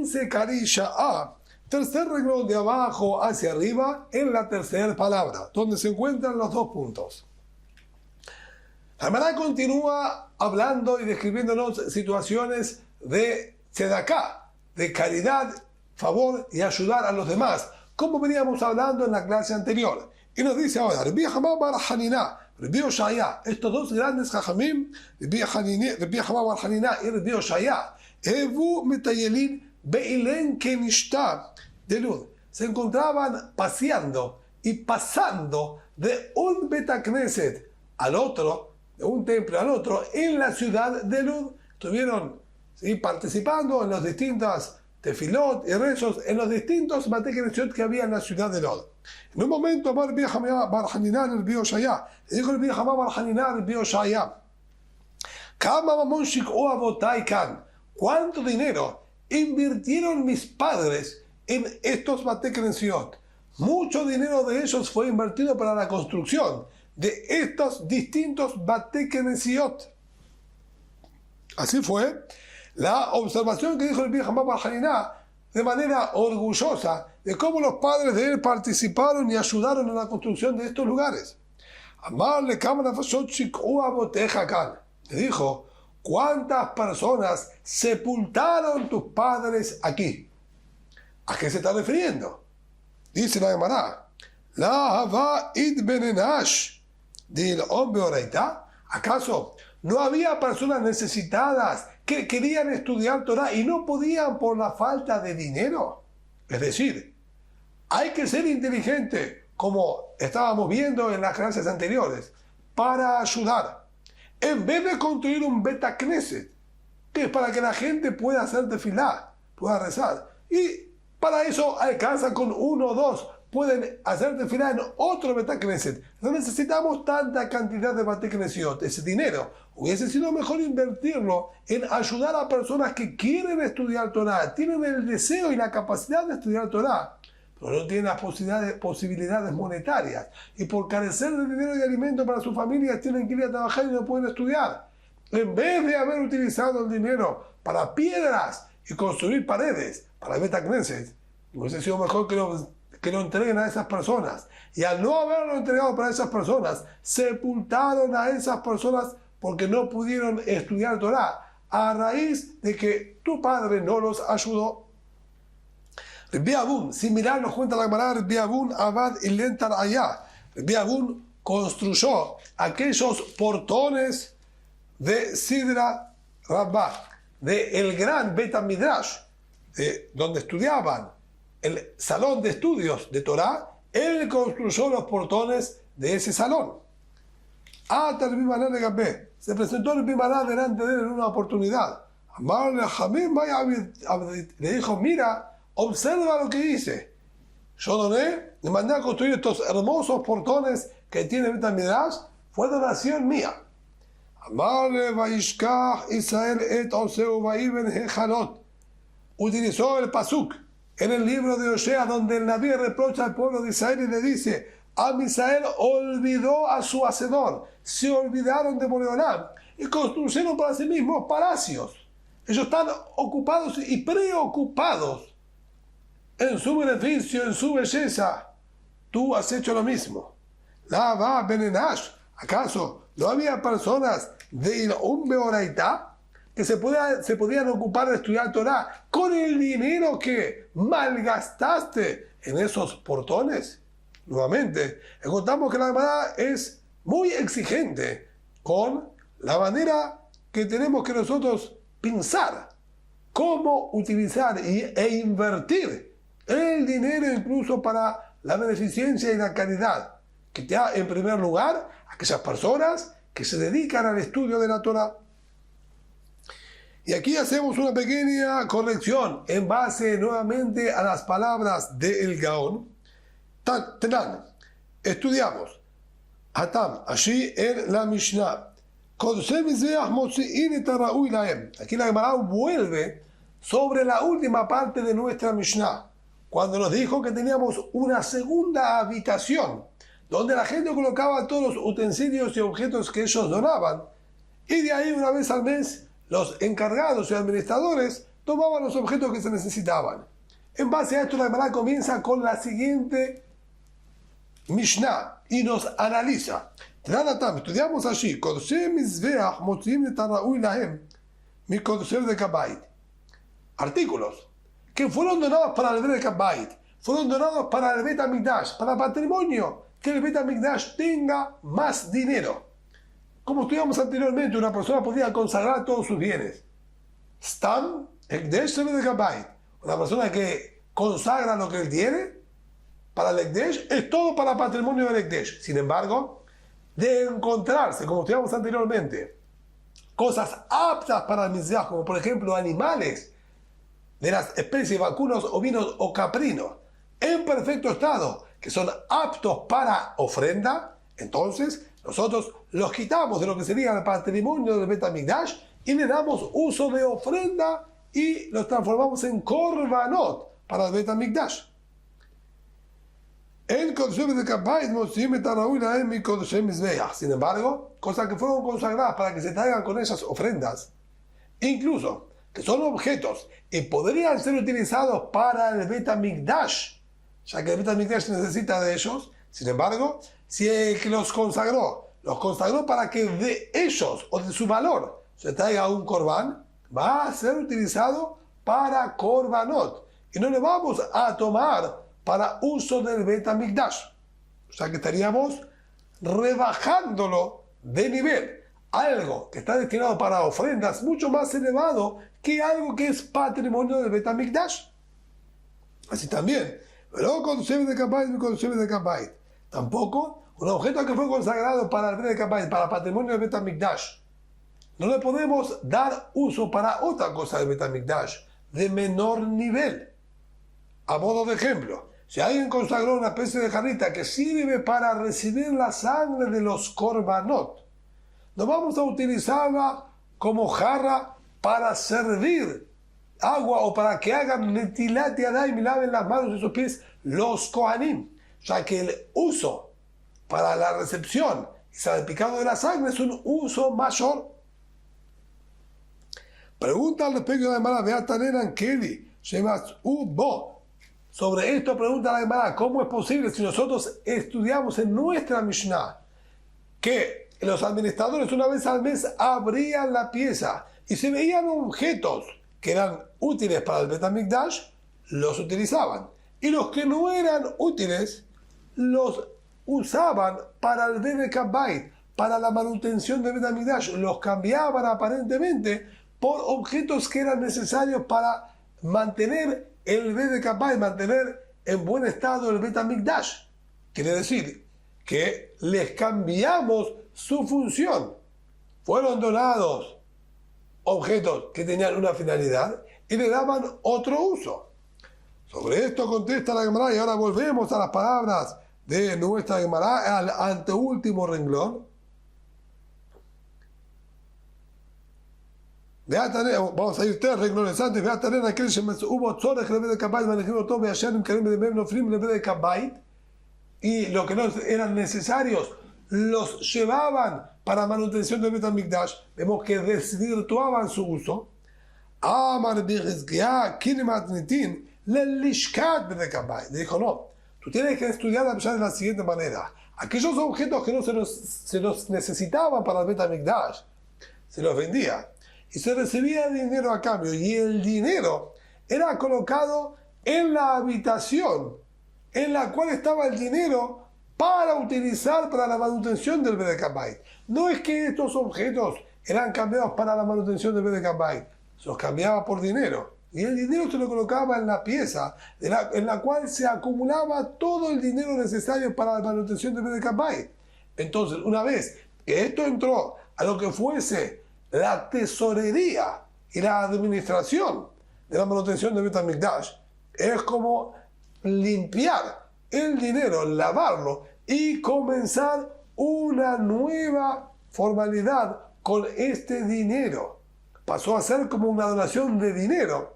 15 carisha A, tercer renglón de abajo hacia arriba, en la tercera palabra, donde se encuentran los dos puntos. La Gemara continúa hablando y describiéndonos situaciones de tzedaká, de caridad, favor y ayudar a los demás, como veníamos hablando en la clase anterior. Y nos dice ahora, Rabbi Hamá bar Hanina, Rabbi Oshaya, estos dos grandes jajamim, Rabbi Hamá bar Hanina y Rabbi Oshaya, Evu metayelin beilen kenishta de Lud, se encontraban paseando y pasando de un Betacneset al otro, de un templo al otro, en la ciudad de Lud. Estuvieron participando en los distintos tefilot y rezos, en los distintos Betacneset que había en la ciudad de Lud. En un momento, Rabbi Hamá bar Hanina y Rabbi Oshaya, dijo Rabbi Hamá bar Hanina y Rabbi Oshaya, Kama mamon shik'u avotai kan, ¿cuánto dinero invirtieron mis padres en estos Betacneset? Mucho dinero de ellos fue invertido para la construcción de estos distintos Betacneset. Así fue la observación que dijo el Rabbi Hamá bar Hanina de manera orgullosa de cómo los padres de él participaron y ayudaron en la construcción de estos lugares. Amarle cámara fashot shik'u avoteja kan. Le dijo, ¿cuántas personas sepultaron tus padres aquí? ¿A qué se está refiriendo? Dice la Gemara, la hava id benenash del hombre oreita. ¿Acaso no había personas necesitadas que querían estudiar Torah y no podían por la falta de dinero? Es decir, hay que ser inteligente, como estábamos viendo en las clases anteriores, para ayudar. En vez de construir un Betacneset, que es para que la gente pueda hacer tefilá, pueda rezar, y para eso alcanza con uno o dos, pueden hacer tefilá en otro Betacneset. No necesitamos tanta cantidad de Betacneset. Ese dinero hubiese sido mejor invertirlo en ayudar a personas que quieren estudiar Torah, tienen el deseo y la capacidad de estudiar Torah, pero no tienen las posibilidades monetarias, y por carecer de dinero y alimento para sus familias tienen que ir a trabajar y no pueden estudiar. En vez de haber utilizado el dinero para piedras y construir paredes para Betacneset, hubiese sido mejor que lo entreguen a esas personas. Y al no haberlo entregado para esas personas, sepultaron a esas personas porque no pudieron estudiar Torah a raíz de que tu padre no los ayudó. Rabbi Abun, similar nos cuenta la Gemara, Rabbi Abun abad ilentar allá. Rabbi Abun construyó aquellos portones de Sidra Rabbah, del gran Bet Midrash, donde estudiaban, el salón de estudios de Torah. Él construyó los portones de ese salón. Se presentó el Bimaná delante de él en una oportunidad. Le dijo, mira, observa lo que hice. Yo doné, le mandé a construir estos hermosos portones que tiene Bet Midrash, fue donación mía. Utilizó el pasuk en el libro de Osea, donde el Naví reprocha al pueblo de Israel y le dice, Israel olvidó a su hacedor, se olvidaron de Boreolam y construyeron para sí mismos palacios. Ellos están ocupados y preocupados en su beneficio, en su belleza. Tú has hecho lo mismo. La va benenash. ¿Acaso no había personas de un Beoraita que se podían ocupar de estudiar Torah con el dinero que malgastaste en esos portones? Nuevamente, encontramos que la Gemara es muy exigente con la manera que tenemos que nosotros pensar, cómo utilizar e invertir el dinero incluso para la beneficencia y la caridad, que te da en primer lugar a aquellas personas que se dedican al estudio de la Torah. Y aquí hacemos una pequeña corrección en base nuevamente a las palabras del Gaón. Tenan, estudiamos. Hatam, allí en la Mishnah. Aquí la Gemara vuelve sobre la última parte de nuestra Mishnah, cuando nos dijo que teníamos una segunda habitación, donde la gente colocaba todos los utensilios y objetos que ellos donaban, y de ahí una vez al mes los encargados y administradores tomaban los objetos que se necesitaban. En base a esto, la Gemara comienza con la siguiente Mishnah y nos analiza. Estudiamos allí, artículos que fueron donados para el Bet HaBayit, fueron donados para el Bet HaMikdash, para patrimonio, que el Bet HaMikdash tenga más dinero. Como estudiamos anteriormente, una persona podía consagrar todos sus bienes. Stam Ekdesh Bet HaBayit. Una persona que consagra lo que él tiene para el Ekdesh es todo para patrimonio del Ekdesh. Sin embargo, de encontrarse, como estudiamos anteriormente, cosas aptas para el Mizbeach, como por ejemplo animales de las especies vacunos, ovinos o caprinos, en perfecto estado, que son aptos para ofrenda, entonces nosotros los quitamos de lo que sería el patrimonio del Bet HaMikdash y le damos uso de ofrenda y los transformamos en korbanot para el Bet HaMikdash. Sin embargo, cosas que fueron consagradas para que se traigan con esas ofrendas, incluso que son objetos y podrían ser utilizados para el Bet HaMikdash, ya que el Bet HaMikdash necesita de ellos. Sin embargo, si el que los consagró para que de ellos o de su valor se traiga un corbán, va a ser utilizado para korbanot y no le vamos a tomar para uso del Bet HaMikdash. O sea que estaríamos rebajándolo de nivel. Algo que está destinado para ofrendas mucho más elevado que algo que es patrimonio del Bet HaMikdash. Así también, tampoco un objeto que fue consagrado para el Bet HaBayit, para patrimonio del Bet HaMikdash, no le podemos dar uso para otra cosa del Bet HaMikdash de menor nivel. A modo de ejemplo, si alguien consagró una especie de jarrita que sirve para recibir la sangre de los korbanot, no vamos a utilizarla como jarra para servir agua o para que hagan netilat yadayim y laven las manos y sus pies los kohanim, ya que el uso para la recepción y salpicado de la sangre es un uso mayor. Pregunta al respecto de la Gemara, Beataneran Keli, Shemas Ubo. Sobre esto pregunta la Gemara, ¿cómo es posible si nosotros estudiamos en nuestra Mishnah que los administradores una vez al mes abrían la pieza y se veían objetos que eran útiles para el Bet HaMikdash, los utilizaban, y los que no eran útiles los usaban para el Bet HaBayit, para la manutención del Bet HaMikdash, los cambiaban aparentemente por objetos que eran necesarios para mantener el Bet HaBayit, mantener en buen estado el Bet HaMikdash. Quiere decir que les cambiamos su función. Fueron donados objetos que tenían una finalidad y le daban otro uso. Sobre esto contesta la Gemara y ahora volvemos a las palabras de nuestra Gemara al anteúltimo renglón. Vamos a ir 3 renglones antes. Y lo que no eran necesarios los llevaban para manutención del Bet HaMikdash. Vemos que desvirtuaban su uso. Dijo, no, tú tienes que estudiar la Mishnah de la siguiente manera. Aquellos objetos que no se los necesitaban para el Bet HaMikdash, se los vendía y se recibía dinero a cambio, y el dinero era colocado en la habitación en la cual estaba el dinero para utilizar para la manutención del Bet HaBayit. No es que estos objetos eran cambiados para la manutención del Bet HaBayit, se los cambiaba por dinero, y el dinero se lo colocaba en la pieza en la cual se acumulaba todo el dinero necesario para la manutención del Bet HaBayit. Entonces, una vez que esto entró a lo que fuese la tesorería y la administración de la manutención del Bet HaMikdash, es como limpiar el dinero, lavarlo y comenzar una nueva formalidad con este dinero. Pasó a ser como una donación de dinero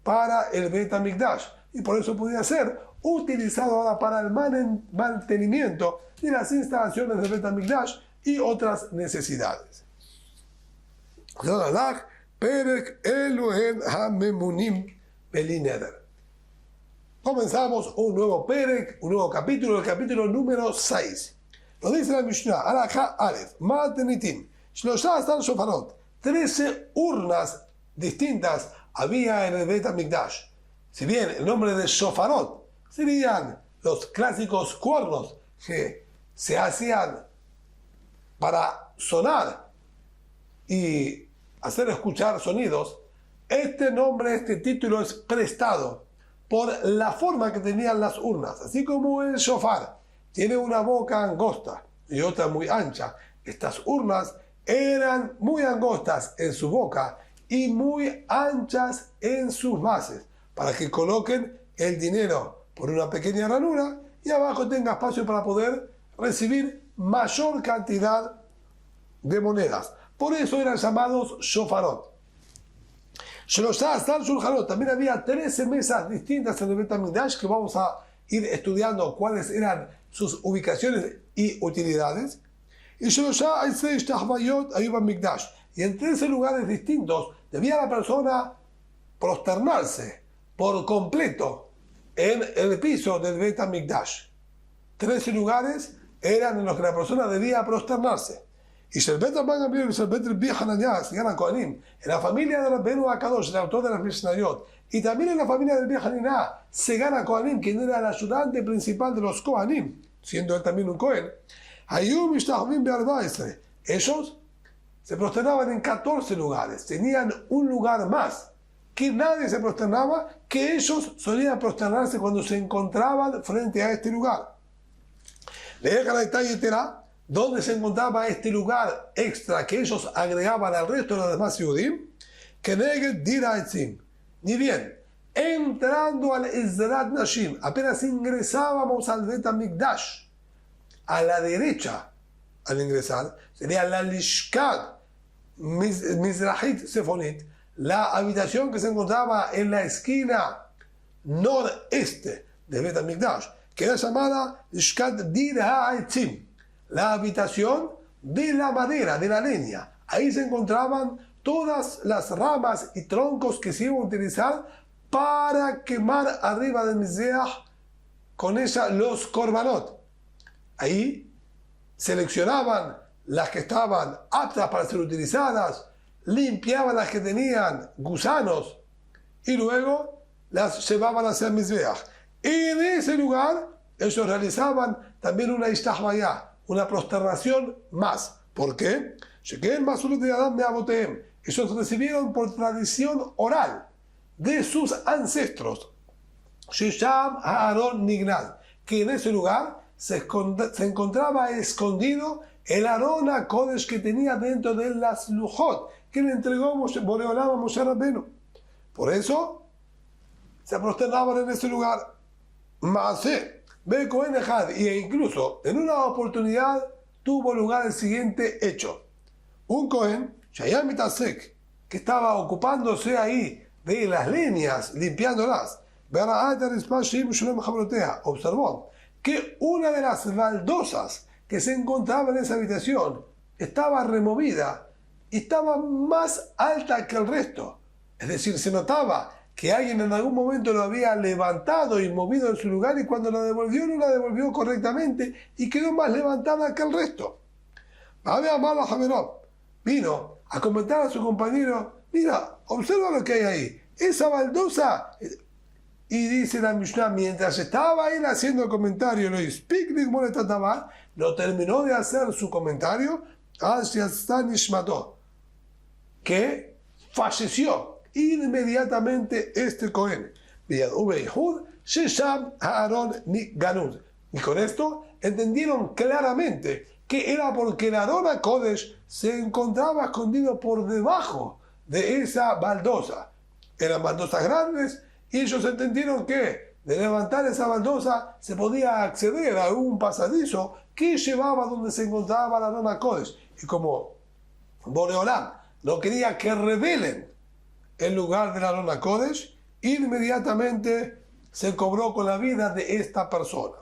para el Bet HaMikdash y por eso podía ser utilizado ahora para el mantenimiento de las instalaciones del Bet HaMikdash y otras necesidades. Perek Elohen HaMemunim Beli Neder. Comenzamos un nuevo Perek, un nuevo capítulo, el capítulo número 6. Nos dice la Mishnah, Alajá Aleph, Matenitim, Shlosha Asar Shofarot, 13 urnas distintas había en el Beit HaMikdash. Si bien el nombre de Shofarot serían los clásicos cuernos que se hacían para sonar y hacer escuchar sonidos, este nombre, este título es prestado por la forma que tenían las urnas. Así como el shofar tiene una boca angosta y otra muy ancha, estas urnas eran muy angostas en su boca y muy anchas en sus bases, para que coloquen el dinero por una pequeña ranura y abajo tenga espacio para poder recibir mayor cantidad de monedas. Por eso eran llamados shofarot. También había 13 mesas distintas en el Beit HaMikdash, que vamos a ir estudiando cuáles eran sus ubicaciones y utilidades. Y en 13 lugares distintos debía la persona prosternarse por completo en el piso del Beit HaMikdash. 13 lugares eran en los que la persona debía prosternarse. Y Shelbet Rabban y Shelbet Rabbi Hananiah, Sigan Kohanim, en la familia de Rabbeinu Akadosh, el autor de las Mishnayot, y también en la familia de Rabbi Hananiah, Sigan Kohanim, quien era el ayudante principal de los Kohanim, siendo él también un Kohen, ellos se prosternaban en 14 lugares, tenían un lugar más, que nadie se prosternaba, que ellos solían prosternarse cuando se encontraban frente a este lugar. Le dejan el detalle donde se encontraba este lugar extra que ellos agregaban al resto de los demás Yudim, que Neged Dira Etzim. Ni bien, entrando al Ezrat Nashim, apenas ingresábamos al Beit HaMikdash, a la derecha, al ingresar, sería la Lishkat Mizrahit Sefonit, la habitación que se encontraba en la esquina noreste de Beit HaMikdash, que era llamada Lishkat Dira Etzim, la habitación de la madera, de la leña. Ahí se encontraban todas las ramas y troncos que se iban a utilizar para quemar arriba del Mizbeach con ella los korbanot. Ahí seleccionaban las que estaban aptas para ser utilizadas, limpiaban las que tenían gusanos y luego las llevaban hacia el Mizbeach. Y en ese lugar ellos realizaban también una ishtahbayah, una prosternación más. ¿Por qué? Ellos recibieron por tradición oral de sus ancestros, Shisham Aaron Nignad, que en ese lugar se encontraba escondido el Aarón HaKodesh que tenía dentro de las Lujot, que le entregó Boreolam a Moshe Rabbeinu. Por eso se prosternaban en ese lugar. Maaseh Be Kohen Echad, y incluso en una oportunidad tuvo lugar el siguiente hecho. Un Kohen, Shayam Mitasek, que estaba ocupándose ahí de las leñas, limpiándolas, observó que una de las baldosas que se encontraba en esa habitación estaba removida y estaba más alta que el resto. Es decir, se notaba que alguien en algún momento lo había levantado y movido en su lugar, y cuando la devolvió no la devolvió correctamente y quedó más levantada que el resto. Vino a comentar a su compañero: mira, observa lo que hay ahí, esa baldosa. Y dice la Mishnah, mientras estaba él haciendo el comentario, no terminó de hacer su comentario, que falleció inmediatamente este Cohen. Y con esto entendieron claramente que era porque el Aarón HaKodesh se encontraba escondido por debajo de esa baldosa. Eran baldosas grandes y ellos entendieron que de levantar esa baldosa se podía acceder a un pasadizo que llevaba donde se encontraba el Aarón HaKodesh. Y como Boreolam no quería que revelen el lugar del Aarón HaKodesh, inmediatamente se cobró con la vida de esta persona.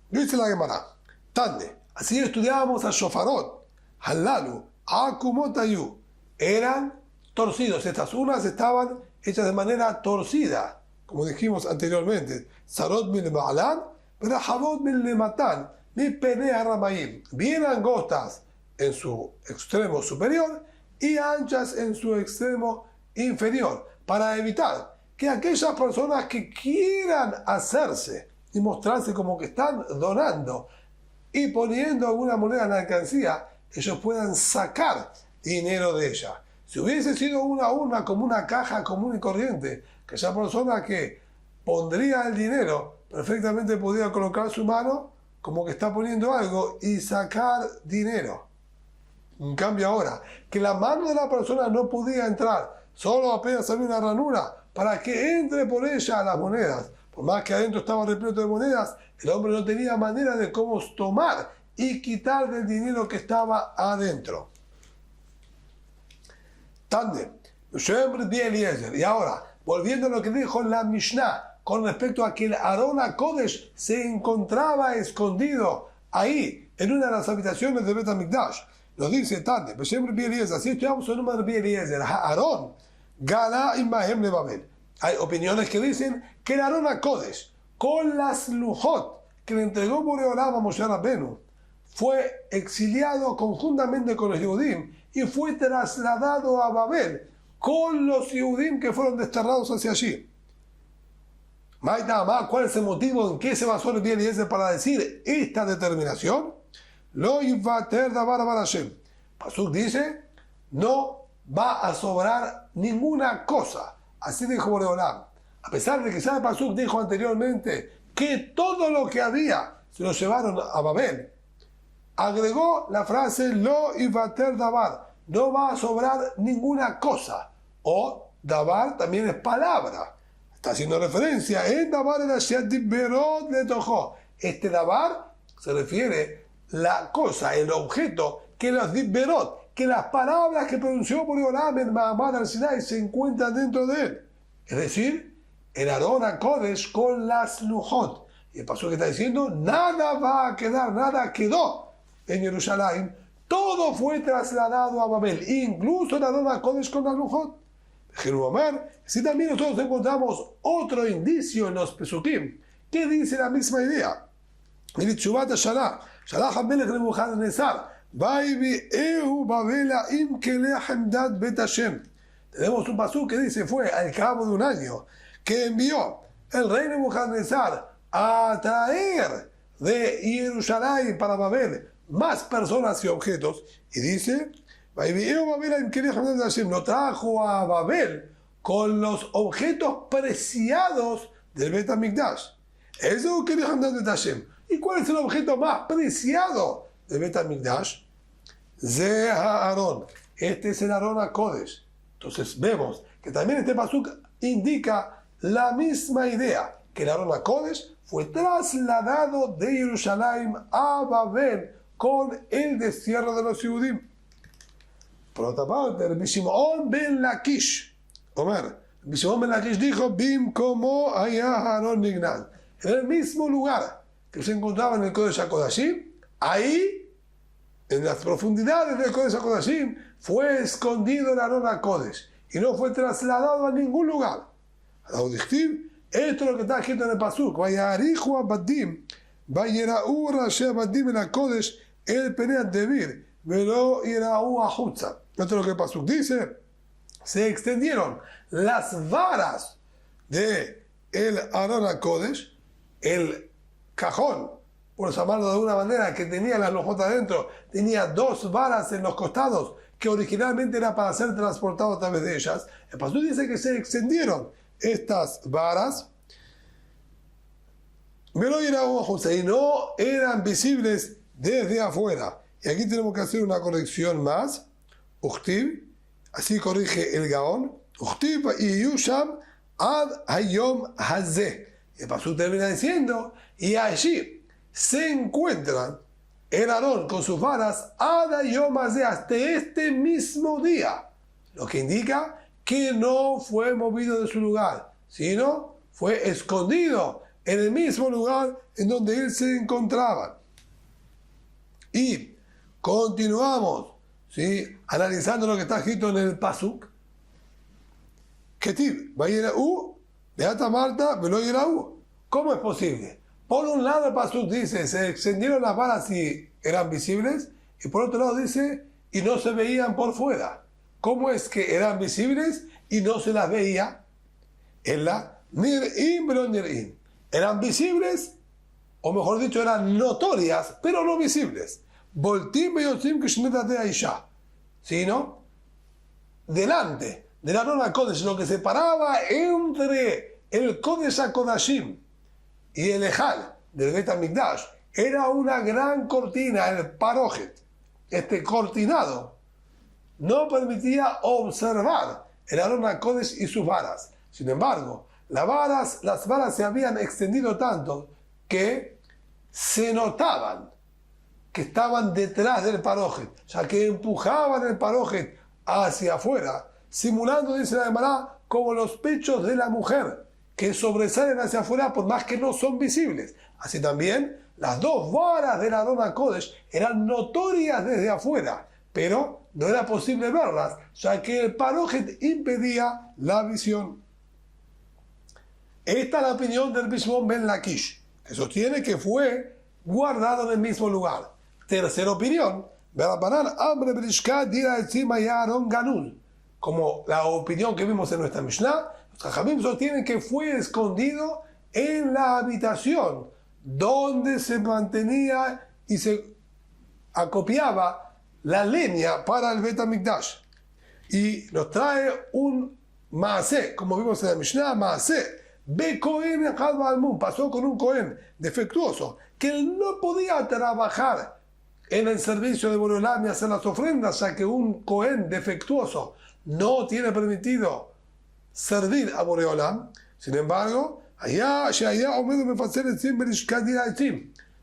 Dice la Gemara, Tande, así estudiábamos a Shofarot, Halalu, Akumotayu, eran torcidos. Estas urnas estaban hechas de manera torcida, como dijimos anteriormente. Sarot mil ma'alan, Rahabot mil lematan, mi penea ramayim. Bien angostas en su extremo superior y anchas en su extremo inferior, para evitar que aquellas personas que quieran hacerse y mostrarse como que están donando y poniendo alguna moneda en la alcancía, ellos puedan sacar dinero de ella. Si hubiese sido una urna como una caja común y corriente, que esa persona que pondría el dinero perfectamente podría colocar su mano como que está poniendo algo y sacar dinero. En cambio ahora, que la mano de la persona no podía entrar, solo apenas había una ranura para que entre por ella las monedas. Por más que adentro estaba repleto de monedas, el hombre no tenía manera de cómo tomar y quitar del dinero que estaba adentro. Tande, y ahora, volviendo a lo que dijo la Mishnah con respecto a que el Aarón HaKodesh se encontraba escondido ahí, en una de las habitaciones de Bet HaMikdash. Nos dice Tande, así estudiamos el nombre de Rabbi Eliezer, Aarón, Gala Imahem de Babel. Hay opiniones que dicen que el Aarón HaKodesh, con las lujot que le entregó Boreolam a Moshe Rabbenu, fue exiliado conjuntamente con los Yehudim y fue trasladado a Babel con los Yehudim que fueron desterrados hacia allí. ¿Cuál es el motivo en qué se basó el Eliezer para decir esta determinación? Lo yivater davar bar Hashem. Pasuk dice, no va a sobrar ninguna cosa. Así dijo Boreolam. A pesar de que ya el Pasuk dijo anteriormente que todo lo que había se lo llevaron a Babel, agregó la frase lo yivater davar. No va a sobrar ninguna cosa. O davar también es palabra. Está haciendo referencia en davar el asher diberot le tojo. Este davar se refiere la cosa, el objeto, que los diberot, que las palabras que pronunció Boreolam en Mahamad al-Sinai se encuentran dentro de él. Es decir, el Aarón HaKodesh con las lujot. Y el paso que está diciendo, nada va a quedar, nada quedó en Jerusalén. Todo fue trasladado a Babel, incluso el Aarón HaKodesh con las lujot. Si también nosotros encontramos otro indicio en los Pesukim que dice la misma idea. שלח המלך נבוכדנצר, ויביאהו בבלה עם כלי חמדת בית השם. Tenemos un pasú que dice, fue al cabo de un año que envió el rey Nebuchadnezzar a traer de Jerusalén para Babel más personas y objetos, y dice, lo trajo a Babel con los objetos preciados del Bet HaMikdash. Eso que ¿y cuál es el objeto más preciado del Bet HaMikdash? Ze Aarón. Este es el Aarón HaKodesh. Entonces vemos que también este pasuk indica la misma idea, que el Aarón HaKodesh fue trasladado de Jerusalén a Babel con el destierro de los Yehudim. Por otra parte, Rabbi Shimon ben Lakish, Rabbi Shimon ben Lakish dijo, Bim como allá Aarón Nignan. En el mismo lugar que se encontraba en el Kodesh HaKodashim, ahí, en las profundidades del Kodesh HaKodashim, fue escondido el Aarón HaKodesh y no fue trasladado a ningún lugar. Esto es lo que está escrito en el Pasuk. Vayarihu abadim, vayerau rashi abadim en HaKodesh, el penea debir, velo irau ahutza. Esto es lo que el Pasuk dice. Se extendieron las varas de el Aarón HaKodesh, el cajón, por llamarlo de alguna manera, que tenía las lojotas adentro, tenía dos varas en los costados, que originalmente era para ser transportado a través de ellas. El pastor dice que se extendieron estas varas, y no eran visibles desde afuera. Y aquí tenemos que hacer una corrección más. Uchtib, así corrige el Gaón. Uchtib y Yusham ad hayom hazeh. El pastor termina diciendo, y allí se encuentran el Aarón con sus varas ad hayom hazeh, hasta este mismo día. Lo que indica que no fue movido de su lugar, sino fue escondido en el mismo lugar en donde él se encontraba. Y continuamos, ¿sí?, analizando lo que está escrito en el Pasuk. Ketiv, Vayerau, Beata Marta, Velo Yerau. ¿Cómo es posible? Por un lado el pasuk dice, se extendieron las varas y eran visibles, y por otro lado dice, y no se veían por fuera. ¿Cómo es que eran visibles y no se las veía? En la Nir'im, Velo Nir'im. Eran visibles, o mejor dicho, eran notorias, pero no visibles. Voltim Beyotzim Kishnetate Aisha. Sino, delante de la Arona Kodesh, lo que separaba entre el Kodesh HaKodashim y el Ejal del Bet HaMikdash era una gran cortina, el Parojet. Este cortinado no permitía observar el Arona Kodesh y sus varas. Sin embargo, las varas se habían extendido tanto que se notaban que estaban detrás del Parojet, ya que empujaban el Parojet hacia afuera, simulando, dice la Gemara, como los pechos de la mujer, que sobresalen hacia afuera por más que no son visibles. Así también, las dos varas de la Arona Kodesh eran notorias desde afuera, pero no era posible verlas, ya que el Parojet impedía la visión. Esta es la opinión del Bishmon Ben Lakish, que sostiene que fue guardado en el mismo lugar. Tercera opinión, como la opinión que vimos en nuestra Mishnah, los Jajamim sostienen que fue escondido en la habitación donde se mantenía y se acopiaba la leña para el Bet HaMikdash. Y nos trae un Maaseh, como vimos en la Mishnah, Maaseh. Cohen pasó con un Cohen defectuoso, que él no podía trabajar en el servicio de Boreolam y hacer las ofrendas, ya que un Cohen defectuoso no tiene permitido servir a Boreolam. Sin embargo,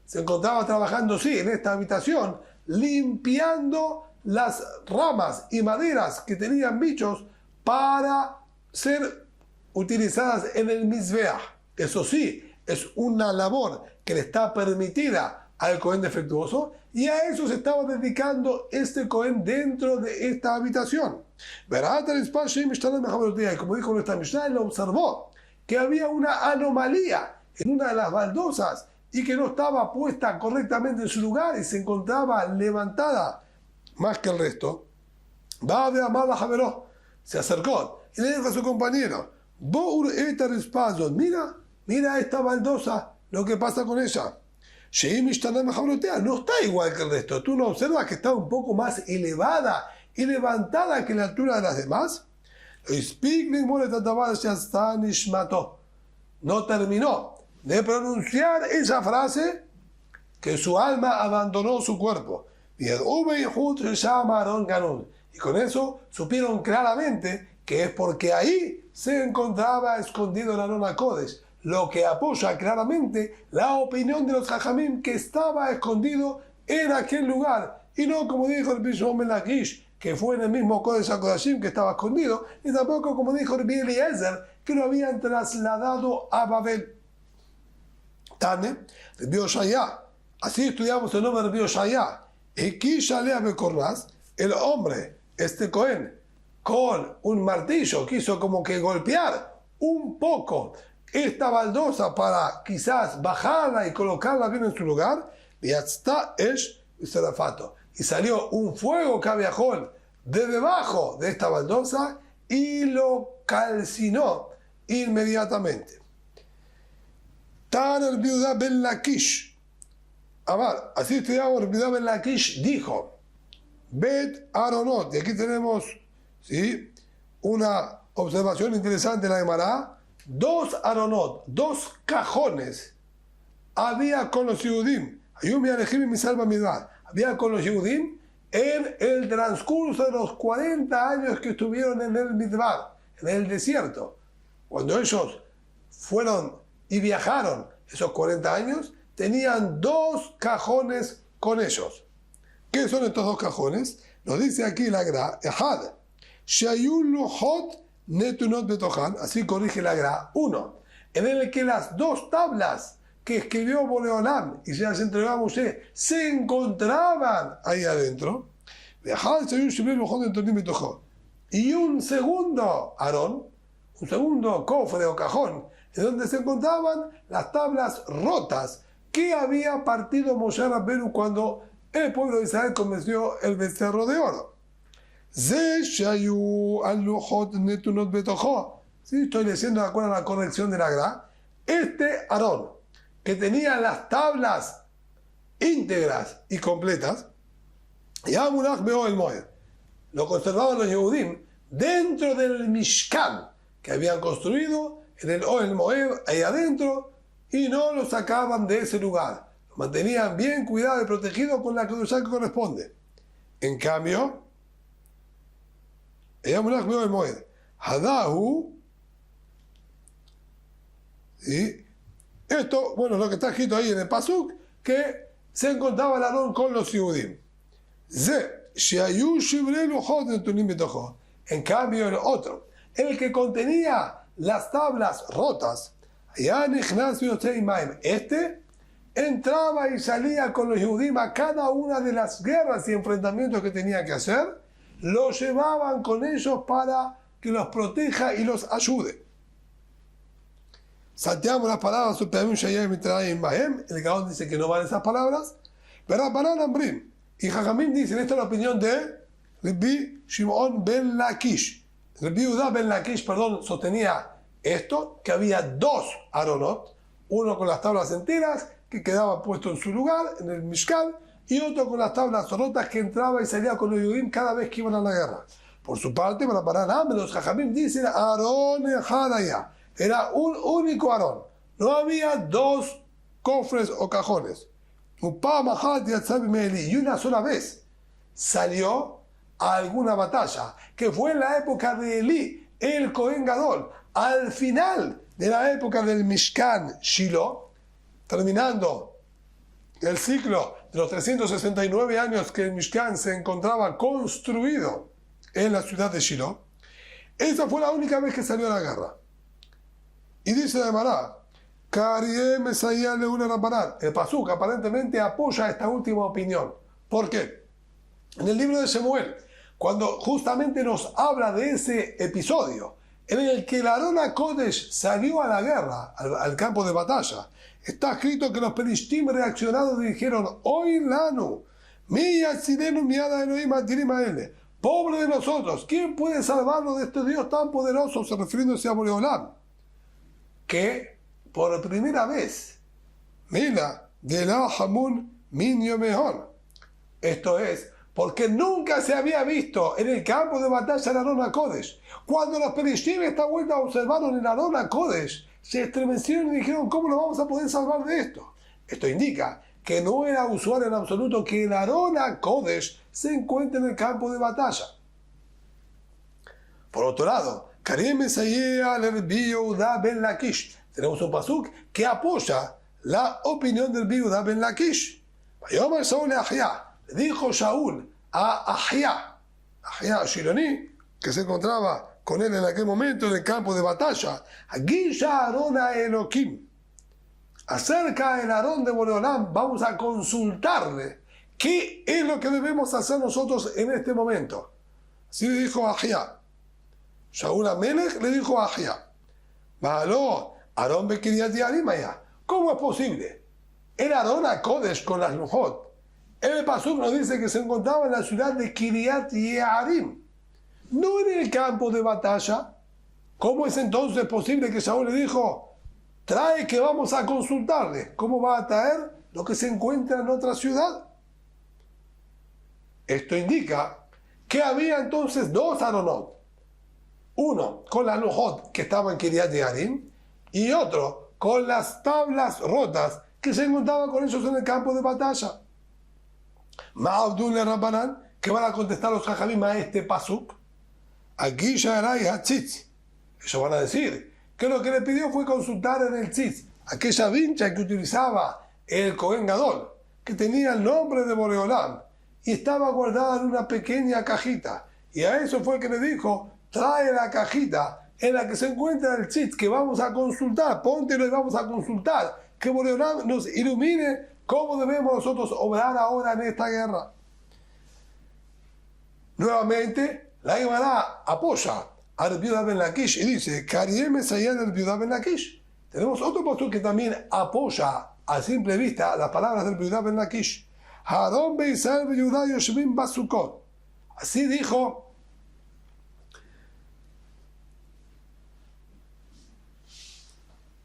se encontraba trabajando, sí, en esta habitación, limpiando las ramas y maderas que tenían bichos para ser utilizadas en el Mizbeach. Eso sí, es una labor que le está permitida al Cohen defectuoso, y a eso se estaba dedicando este Cohen dentro de esta habitación. Y como dijo nuestra Mishnah, él observó que había una anomalía en una de las baldosas y que no estaba puesta correctamente en su lugar y se encontraba levantada más que el resto. Va de amada Javeró, se acercó y le dijo a su compañero: mira esta baldosa, lo que pasa con ella. No está igual que el resto. Tú no observas que está un poco más elevada y levantada que la altura de las demás. No terminó de pronunciar esa frase que su alma abandonó su cuerpo. Y con eso supieron claramente que es porque ahí se encontraba escondido el Arona Kodesh, lo que apoya claramente la opinión de los Jajamim, que estaba escondido en aquel lugar, y no como dijo el Bishmon Ben Lakish, que fue en el mismo Kodesh HaKodashim que estaba escondido, y tampoco como dijo el Rabbi Eliezer, que lo habían trasladado a Babel. Tane, Rabbi Oshaya, así estudiamos el nombre de Rabbi Oshaya, el hombre, este Cohen, con un martillo quiso como que golpear un poco esta baldosa para quizás bajarla y colocarla bien en su lugar, y salió un fuego cabejón de debajo de esta baldosa y lo calcinó inmediatamente. Tan el Biudá Ben Lakish, así estudiamos, el Biudá Ben Lakish dijo: Bet Aronot, y aquí tenemos, ¿sí?, una observación interesante en la Gemara. Dos Aronot, dos cajones había con los Yehudim. Había con los Yehudim en el transcurso de los 40 años que estuvieron en el Midbar, en el desierto. Cuando ellos fueron y viajaron esos 40 años, tenían dos cajones con ellos. ¿Qué son estos dos cajones? Nos dice aquí la Gra, Ehad, Shayul Hot Netunot Betohan, así corrige la Gra. Uno, en el que las dos tablas que escribió Boreolam y se las entregó a Moshe se encontraban ahí adentro. Y un segundo Aarón, un segundo cofre o cajón, en donde se encontraban las tablas rotas que había partido Moshe Rabbeinu cuando el pueblo de Israel convenció el becerro de oro. Sí, estoy leyendo de acuerdo a la corrección de la Gra. Este Aarón, que tenía las tablas íntegras y completas, ya Munach Be'oel Moed, lo conservaban los Yehudim dentro del Mishkan que habían construido en el Oel Moed, ahí adentro, y no lo sacaban de ese lugar. Lo mantenían bien cuidado y protegido con la Kedushá que corresponde. En cambio, ya Munach Be'oel Moed, Hadahu, y esto, bueno, lo que está escrito ahí en el Pasuk, que se encontraba el Aarón con los Yehudim. En cambio, el otro, el que contenía las tablas rotas, este entraba y salía con los Yehudim a cada una de las guerras y enfrentamientos que tenía que hacer, lo llevaban con ellos para que los proteja y los ayude. Salteamos las palabras, el Gaón dice que no valen esas palabras, pero para Ambrim y Jajamim dicen, esta es la opinión de Rabbi Shimon ben Lakish. Rabbi Yehuda ben Lakish, sostenía esto, que había dos Aronot, uno con las tablas enteras, que quedaba puesto en su lugar, en el Mishkan, y otro con las tablas rotas, que entraba y salía con los Yehudim cada vez que iban a la guerra. Por su parte, para Paranam, los Jajamim dicen, Aarón Hadaya, era un único Aarón, no había dos cofres o cajones. Y una sola vez salió a alguna batalla, que fue en la época de Elí, el Cohen Gadol, al final de la época del Mishkan Shiloh, terminando el ciclo de los 369 años que el Mishkan se encontraba construido en la ciudad de Shiloh. Esa fue la única vez que salió a la guerra. Y dice de Mará, el Pasuk aparentemente apoya esta última opinión. ¿Por qué? En el libro de Shemuel, cuando justamente nos habla de ese episodio en el que el Aarón HaKodesh salió a la guerra, al campo de batalla, está escrito que los Pelishtim reaccionados dijeron, Oy lanu, mi yatzidenu miada Elohim atirim haele. Pobre de nosotros, ¿quién puede salvarnos de este Dios tan poderoso? Se refiriéndose a Boreolam. Que por primera vez, Mila de la Hamun Minyo Mehon. Esto es, porque nunca se había visto en el campo de batalla el Aarón HaKodesh. Cuando los Perishim esta vuelta observaron el Aarón HaKodesh, se estremecieron y dijeron, ¿cómo nos vamos a poder salvar de esto? Esto indica que no era usual en absoluto que el Aarón HaKodesh se encuentre en el campo de batalla. Por otro lado, tenemos un pasuk que apoya la opinión del Rabbi Yehuda ben Lakish. Le dijo Shaul a Ahia Shiloni, que se encontraba con él en aquel momento en el campo de batalla, Gisha Aarón a Elohim, acerca del Aarón de Boreolam, vamos a consultarle qué es lo que debemos hacer nosotros en este momento. Así le dijo Ahia. Shaul Amelech le dijo a Ahia, Baaló, Aarón Bekiriat Yarim allá. ¿Cómo es posible? El Aarón HaKodesh con las Lujot. El Pasuk nos dice que se encontraba en la ciudad de Kiriat Yearim, no en el campo de batalla. ¿Cómo es entonces posible que Shaul le dijo, trae que vamos a consultarle? ¿Cómo va a traer lo que se encuentra en otra ciudad? Esto indica que había entonces dos Aronot. Uno con la Lujot que estaba en Kiriat Yearim y otro con las tablas rotas que se encontraban con ellos en el campo de batalla. Ma'abdul Rabbanan, que van a contestar los Jajamim a este pasuk. Aquí Sharai Hatzitz. Ellos van a decir que lo que le pidió fue consultar en el tzitz, aquella vincha que utilizaba el Cohen Gadol, que tenía el nombre de Boreolam y estaba guardada en una pequeña cajita. Y a eso fue que le dijo, trae la cajita en la que se encuentra el tzitz que vamos a consultar, póntelo y vamos a consultar, que Boreolam nos ilumine cómo debemos nosotros obrar ahora en esta guerra. Nuevamente, la Gemara apoya a Rabbi Yehuda ben Lakish y dice, Kariem Mesayah de Rabbi Yehuda ben Lakish. Tenemos otro pastor que también apoya a simple vista las palabras del Rabbi Yehuda ben Lakish. Harón be Israel be Yehuda yoshvim basukot. Así dijo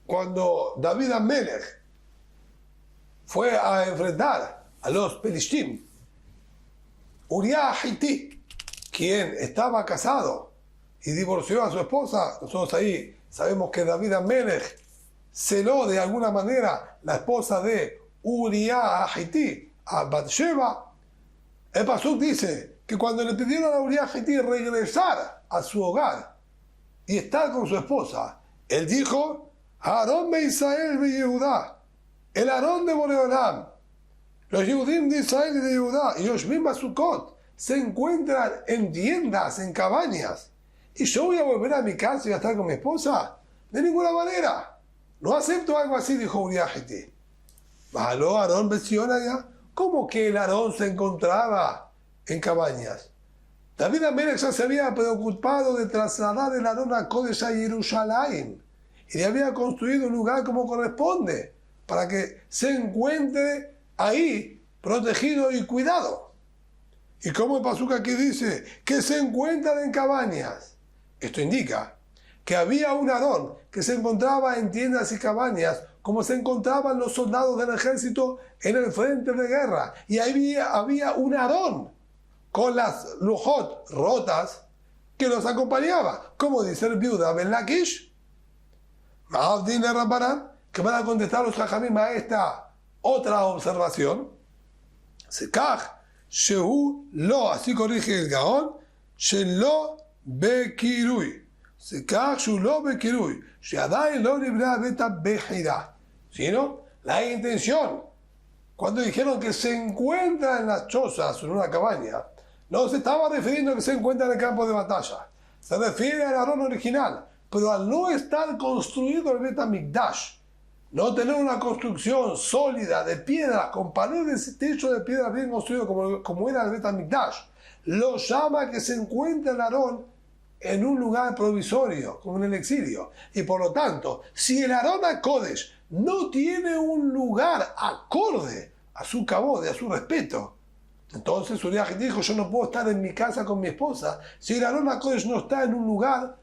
cuando David Amelech fue a enfrentar a los Pelishtim. Uriah Hití, quien estaba casado y divorció a su esposa. Nosotros ahí sabemos que David Amelech celó de alguna manera la esposa de Uriah Hití, a Bathsheba. El pasuk dice que cuando le pidieron a Uriah Hití regresar a su hogar y estar con su esposa, él dijo, Aarón be Israel be Yehudá, el Aarón de Boreolam, los Yehudim de Israel y de Yehudá, y Yoshvim Basukot, se encuentran en tiendas, en cabañas. ¿Y yo voy a volver a mi casa y a estar con mi esposa? De ninguna manera. No acepto algo así, dijo Uriah Hití. ¿Aló, Aarón menciona ya? ¿Cómo que el Aarón se encontraba en cabañas? David Amelech ya se había preocupado de trasladar el Aarón a Kodesh a Jerusalén y le había construido un lugar como corresponde para que se encuentre ahí protegido y cuidado. Y como el pasuk aquí dice que se encuentran en cabañas, esto indica que había un Aarón que se encontraba en tiendas y cabañas como se encontraban los soldados del ejército en el frente de guerra, y había un Aarón con las lujot rotas que los acompañaba, como dice el Viuda Ben Lakish. Ma'avdin Rabbanan, que van a contestar los Jajamim a esta otra observación. Sekach, Shehu lo, así corrige el Gaón, Shelo Bekirui. Sekach, Shehu lo Bekirui. Sheadai lo libra beta bejira. Sino la intención. Cuando dijeron que se encuentra en las chozas, en una cabaña, no se estaba refiriendo a que se encuentra en el campo de batalla. Se refiere al Aarón original. Pero al no estar construido el Bet HaMikdash, no tener una construcción sólida de piedra, con paredes y techo de piedra bien construido como era el Bet HaMikdash, lo llama que se encuentra el Aarón en un lugar provisorio, como en el exilio. Y por lo tanto, si el Aarón HaKodesh no tiene un lugar acorde a su cabode, a su respeto, entonces Uriah dijo, yo no puedo estar en mi casa con mi esposa si el Aarón HaKodesh no está en un lugar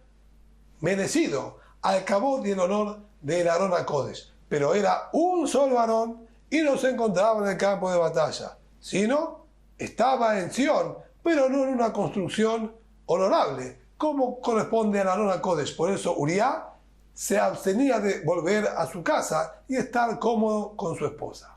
merecido al cabot y el honor del Aarón HaKodesh. Pero era un solo Aarón y no se encontraba en el campo de batalla, sino estaba en Sion, pero no en una construcción honorable, como corresponde al Aarón HaKodesh. Por eso Uriah se abstenía de volver a su casa y estar cómodo con su esposa.